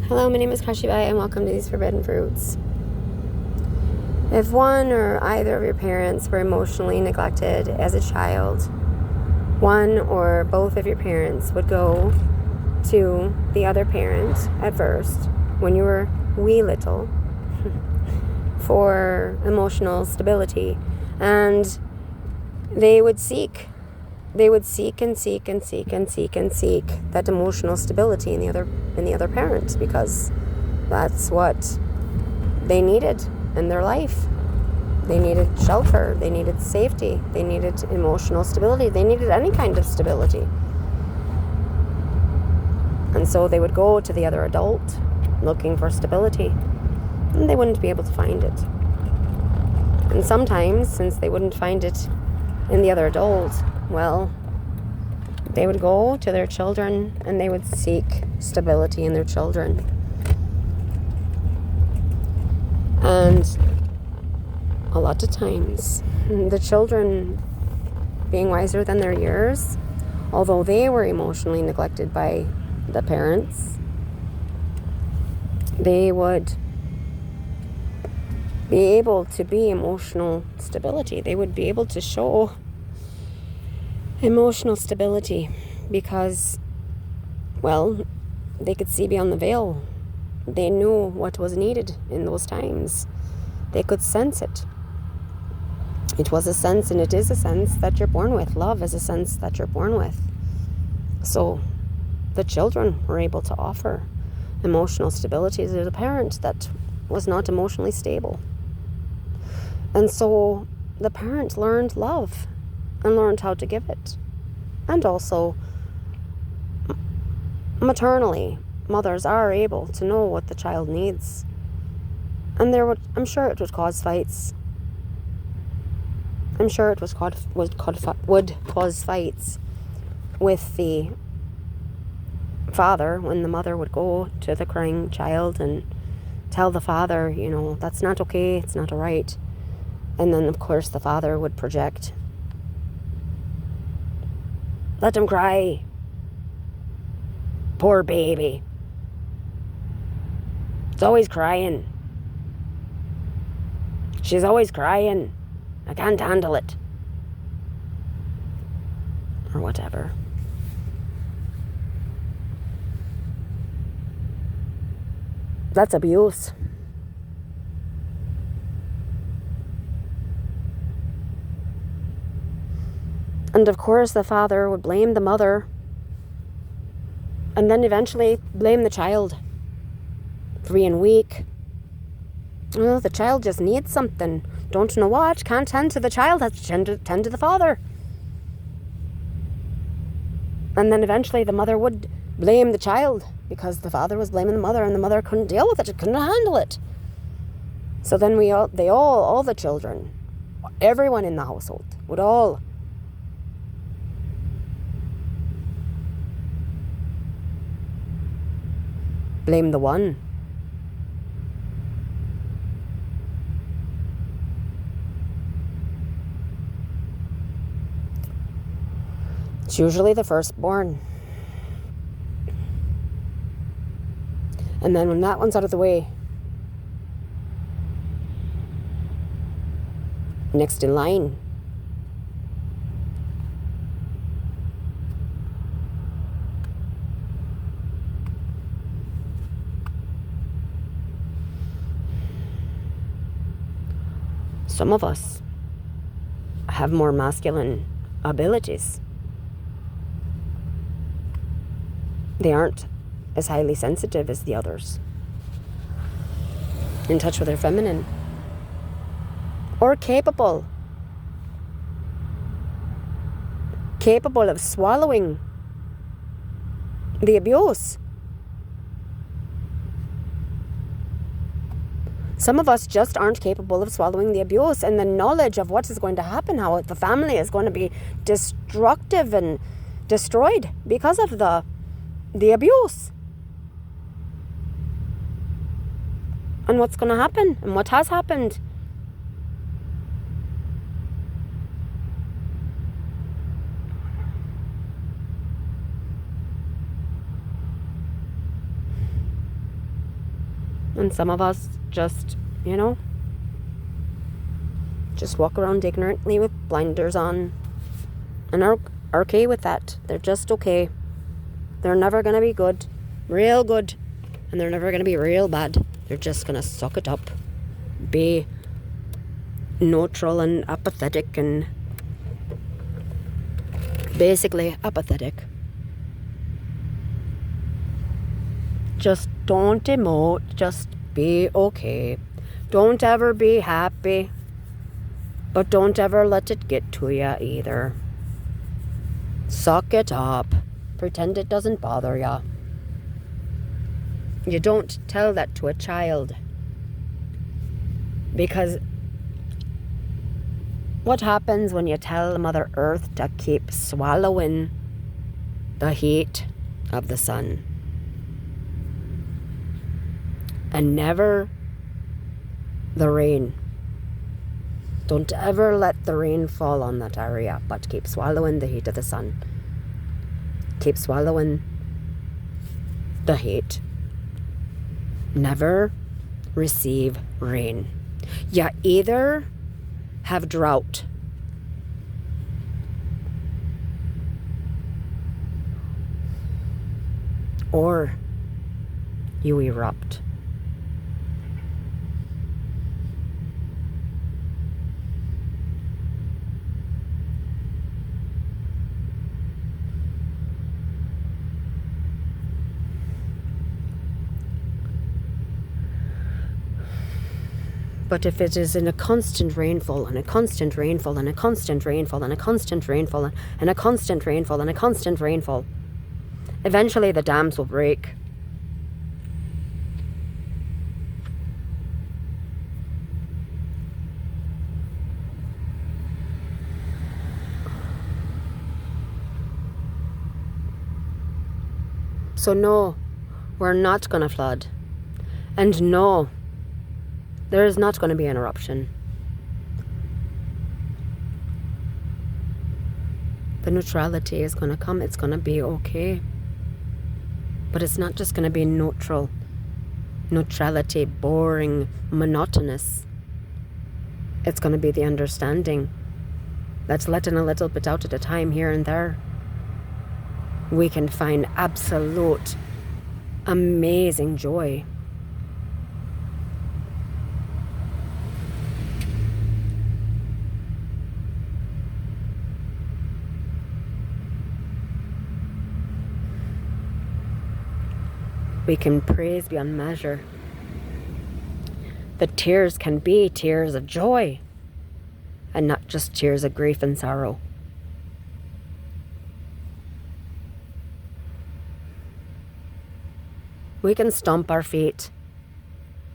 Hello, my name is Kashibai and welcome to These Forbidden Fruits. If one or either of your parents were emotionally neglected as a child, one or both of your parents would go to the other parent at first when you were wee little for emotional stability, and they would seek and seek that emotional stability in the other parent, because that's what they needed in their life. They needed shelter, they needed safety, they needed emotional stability, they needed any kind of stability. And so they would go to the other adult looking for stability, and they wouldn't be able to find it. And sometimes, since they wouldn't find it in the other adult, well, they would go to their children and they would seek stability in their children. And a lot of times, the children, being wiser than their years, although they were emotionally neglected by the parents, they would be able to be emotional stability. They would be able to show emotional stability because, well, they could see beyond the veil. They knew what was needed in those times. They could sense it. It was a sense, and it is a sense that you're born with. Love is a sense that you're born with. So the children were able to offer emotional stability to the parent that was not emotionally stable. And so the parent learned love and learned how to give it. And also, maternally, mothers are able to know what the child needs. And I'm sure it would cause fights. I'm sure it would cause fights with the father when the mother would go to the crying child and tell the father, that's not okay, it's not all right. And then, of course, the father would project. Let him cry. Poor baby. It's always crying. She's always crying. I can't handle it. Or whatever. That's abuse. And of course the father would blame the mother and then eventually blame the child for being weak. Oh, the child just needs something. Don't know what. Can't tend to the child. Has to tend to the father. And then eventually the mother would blame the child because the father was blaming the mother, and the mother couldn't deal with it. It couldn't handle it. So then all the children, everyone in the household would all blame the one. It's usually the firstborn. And then when that one's out of the way, next in line, some of us have more masculine abilities. They aren't as highly sensitive as the others, in touch with their feminine, or capable of swallowing the abuse. Some of us just aren't capable of swallowing the abuse and the knowledge of what is going to happen, how the family is going to be destructive and destroyed because of the abuse. And what's going to happen and what has happened. And some of us just, just walk around ignorantly with blinders on and are okay with that. They're just okay. They're never going to be good, real good, and they're never going to be real bad. They're just going to suck it up, be neutral and apathetic and basically apathetic. Just don't emote, just be okay. Don't ever be happy, but don't ever let it get to you either. Suck it up. Pretend it doesn't bother you. You don't tell that to a child. Because what happens when you tell Mother Earth to keep swallowing the heat of the sun? And never the rain. Don't ever let the rain fall on that area, but keep swallowing the heat of the sun. Keep swallowing the heat. Never receive rain. You either have drought or you erupt. But if it is in a constant rainfall and a constant rainfall and a constant rainfall and a constant rainfall and a constant rainfall and a constant rainfall, eventually the dams will break. So no, we're not going to flood. And no, there is not going to be an eruption. The neutrality is going to come. It's going to be okay. But it's not just going to be neutral. Neutrality, boring, monotonous. It's going to be the understanding that's letting a little bit out at a time here and there. We can find absolute, amazing joy. We can praise beyond measure. The tears can be tears of joy and not just tears of grief and sorrow. We can stomp our feet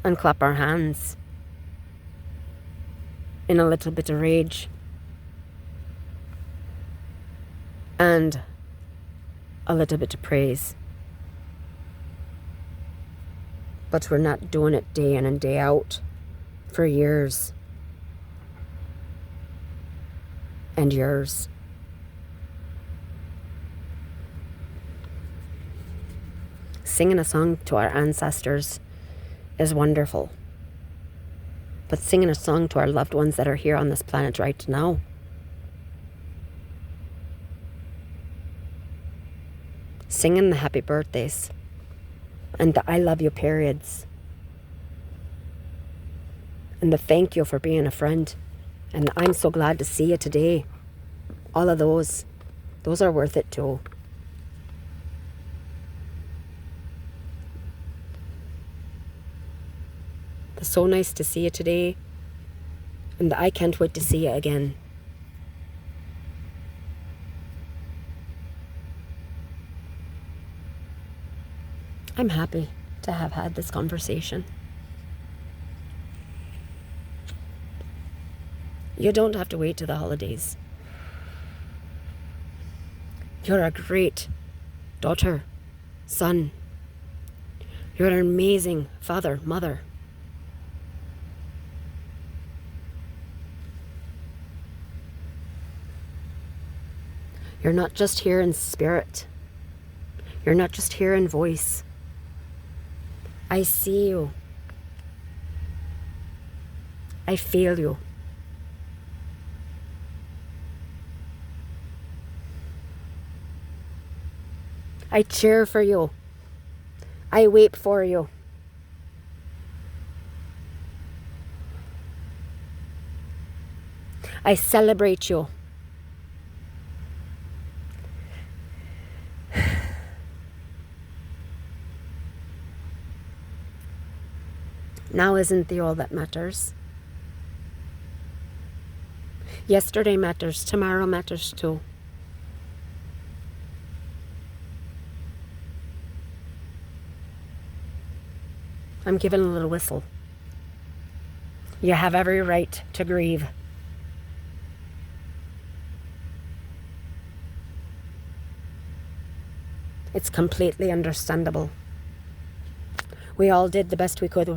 and clap our hands in a little bit of rage and a little bit of praise. But we're not doing it day in and day out for years and years. Singing a song to our ancestors is wonderful. But singing a song to our loved ones that are here on this planet right now, singing the happy birthdays and the I love you periods and the thank you for being a friend and I'm so glad to see you today, all of those are worth it too. It's so nice to see you today and I can't wait to see you again. I'm happy to have had this conversation. You don't have to wait till the holidays. You're a great daughter, son. You're an amazing father, mother. You're not just here in spirit. You're not just here in voice. I see you. I feel you. I cheer for you. I weep for you. I celebrate you. Now isn't the all that matters. Yesterday matters. Tomorrow matters too. I'm giving a little whistle. You have every right to grieve. It's completely understandable. We all did the best we could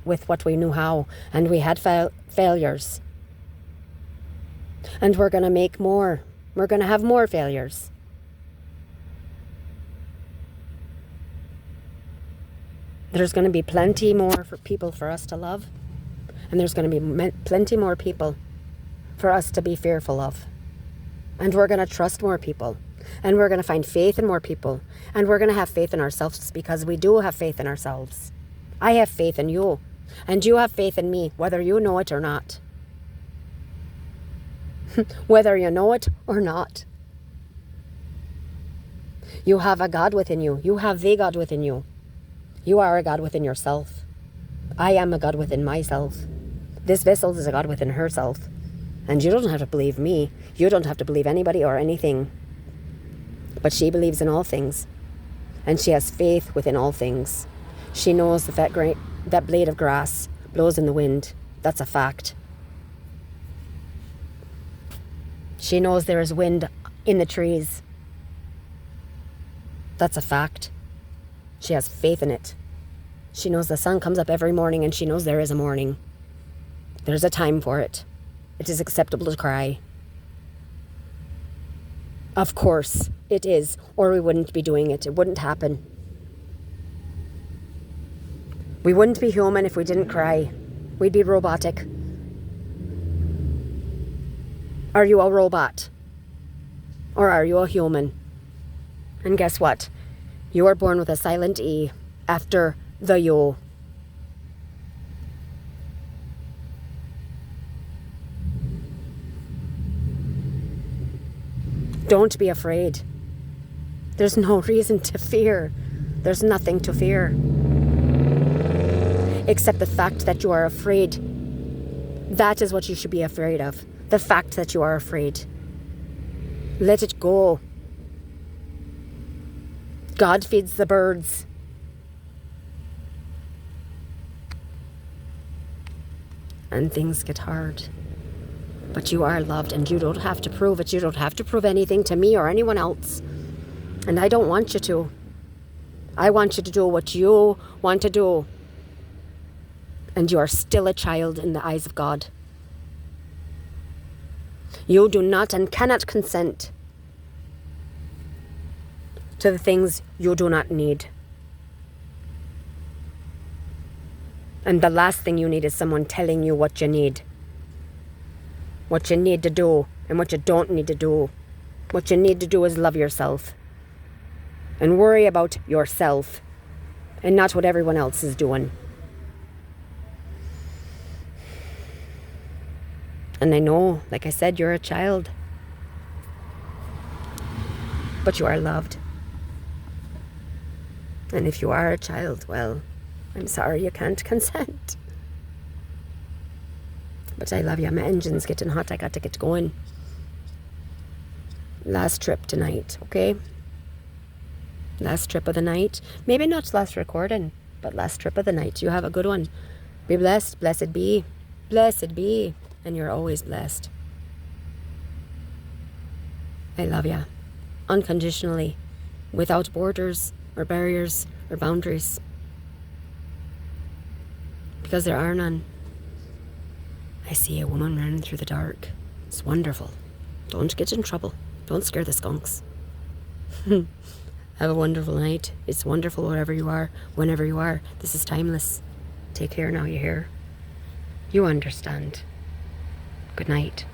with what we knew how, and we had failures. And we're going to make more. We're going to have more failures. There's going to be plenty more for people for us to love. And there's going to be plenty more people for us to be fearful of. And we're going to trust more people. And we're going to find faith in more people. And we're going to have faith in ourselves because we do have faith in ourselves. I have faith in you. And you have faith in me, whether you know it or not. Whether you know it or not. You have a God within you. You have the God within you. You are a God within yourself. I am a God within myself. This vessel is a God within herself. And you don't have to believe me. You don't have to believe anybody or anything. But she believes in all things. And she has faith within all things. She knows that blade of grass blows in the wind. That's a fact. She knows there is wind in the trees. That's a fact. She has faith in it. She knows the sun comes up every morning and she knows there is a morning. There's a time for it. It is acceptable to cry. Of course it is, or we wouldn't be doing it. It wouldn't happen. We wouldn't be human if we didn't cry. We'd be robotic. Are you a robot? Or are you a human? And guess what? You are born with a silent E after the yo. Don't be afraid. There's no reason to fear. There's nothing to fear. Except the fact that you are afraid. That is what you should be afraid of. The fact that you are afraid. Let it go. God feeds the birds. And things get hard. But you are loved and you don't have to prove it. You don't have to prove anything to me or anyone else. And I don't want you to. I want you to do what you want to do. And you are still a child in the eyes of God. You do not and cannot consent to the things you do not need. And the last thing you need is someone telling you what you need. What you need to do and what you don't need to do. What you need to do is love yourself. And worry about yourself. And not what everyone else is doing. And I know, like I said, you're a child. But you are loved. And if you are a child, well, I'm sorry you can't consent. But I love you. My engine's getting hot. I got to get going. Last trip tonight, okay? Last trip of the night. Maybe not last recording, but last trip of the night. You have a good one. Be blessed. Blessed be. Blessed be. And you're always blessed. I love you. Unconditionally. Without borders or barriers or boundaries. Because there are none. I see a woman running through the dark. It's wonderful. Don't get in trouble. Don't scare the skunks. Have a wonderful night. It's wonderful wherever you are, whenever you are. This is timeless. Take care now, you hear? You understand. Good night.